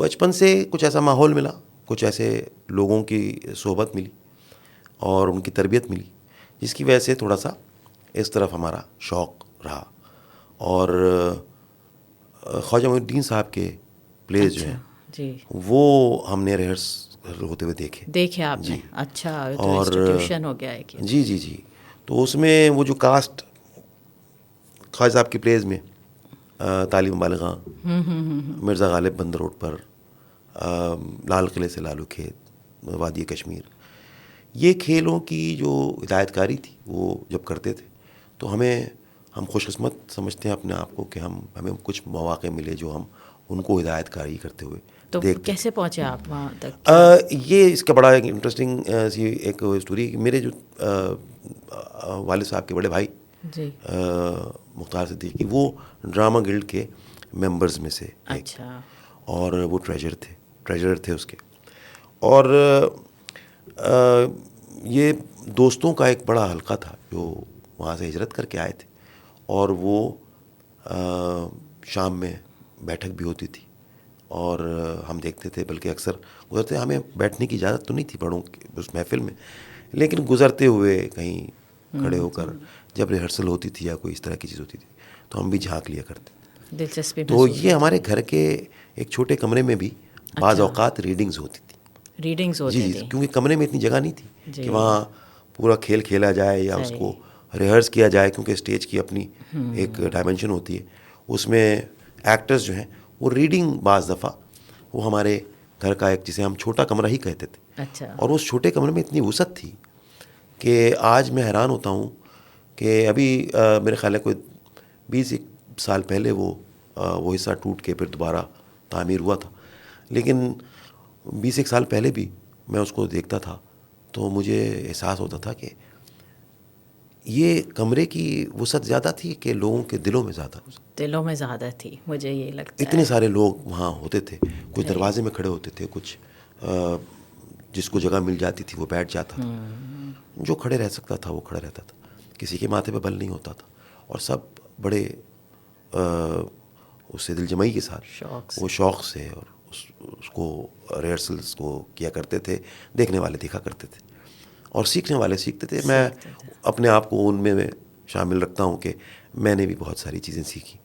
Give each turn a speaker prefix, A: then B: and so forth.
A: बचपन से कुछ ऐसा माहौल मिला, कुछ ऐसे लोगों की सोहबत मिली और उनकी तरबियत मिली, जिसकी वजह से थोड़ा सा इस तरफ हमारा शौक़ रहा। और ख्वाजा मोइनुद्दीन साहब के प्लेज जो हैं
B: जी,
A: वो हमने रिहर्सल होते हुए देखे
B: आपने
A: जी।
B: अच्छा, तो
A: और
B: इंस्टीट्यूशन हो गया है कि
A: जी जी जी, तो उसमें वो जो कास्ट ख्वाजा साहब की प्लेज में तालिब बालिगा, मिर्ज़ा गालिब बंदर रोड पर, लाल किले से लालू खेत, वादी कश्मीर, ये खेलों की जो हिदायतकारी थी वो जब करते थे तो हम खुशकिस्मत समझते हैं अपने आप को कि हमें कुछ मौक़े मिले जो हम उनको हिदायतकारी करते हुए
B: तो
A: देखते
B: कैसे पहुँचे आप वहाँ तक?
A: ये इसका बड़ा एक इंटरेस्टिंग सी एक स्टोरी है कि मेरे जो वालिद साहब के बड़े भाई
B: जी,
A: मुख्तार सिद्दीकी, वो ड्रामा गिल्ड के मेंबर्स में से एक,
B: अच्छा,
A: और वो ट्रेजरर थे उसके। और ये दोस्तों का एक बड़ा हल्का था जो वहाँ से हिजरत करके आए थे, और वो शाम में बैठक भी होती थी और हम देखते थे, बल्कि अक्सर गुजरते, हमें बैठने की इजाज़त तो नहीं थी बड़ों की उस महफ़िल में, लेकिन गुजरते हुए कहीं खड़े होकर जब रिहर्सल होती थी या कोई इस तरह की चीज़ होती थी तो हम भी झांक लिया करते।
B: दिलचस्पी
A: तो
B: महसूस
A: ये
B: होती।
A: हमारे घर के एक छोटे कमरे में भी बाज़
B: अच्छा,
A: औक़ात रीडिंग्स होती थी।
B: रीडिंग्स
A: जी
B: होती
A: जी,
B: थी।
A: क्योंकि कमरे में इतनी जगह नहीं थी
B: जी,
A: कि वहाँ पूरा खेल खेला जाए या
B: सही,
A: उसको रिहर्स किया जाए, क्योंकि स्टेज की अपनी एक डायमेंशन होती है। उसमें एक्टर्स जो हैं वो रीडिंग बाज़ दफ़ा वो हमारे घर का एक, जिसे हम छोटा कमरा ही कहते थे,
B: अच्छा,
A: और उस छोटे कमरे में इतनी वुसअत थी कि आज मैं हैरान होता हूँ कि अभी मेरे ख्याल है कोई 20 साल पहले वो हिस्सा टूट के फिर दोबारा तामीर हुआ था, लेकिन 20 साल पहले भी मैं उसको देखता था तो मुझे एहसास होता था कि ये कमरे की वुसअत ज़्यादा थी कि लोगों के दिलों में ज़्यादा।
B: दिलों में ज़्यादा थी, मुझे ये लगता
A: इतने
B: है।
A: सारे लोग वहाँ होते थे, कुछ
B: सही,
A: दरवाजे में खड़े होते थे, कुछ जिसको जगह मिल जाती थी वो बैठ जाता था, जो खड़े रह सकता था वो खड़ा रहता था, किसी के माथे पे बल नहीं होता था, और सब बड़े उससे दिलजमई के साथ
B: शौक
A: वो
B: से।
A: शौक़ से और उसको रिहर्सल्स को किया करते थे। देखने वाले देखा करते थे और सीखने वाले सीखते थे। मैं
B: सीखते थे।
A: अपने आप को उनमें शामिल रखता हूँ कि मैंने भी बहुत सारी चीज़ें सीखी।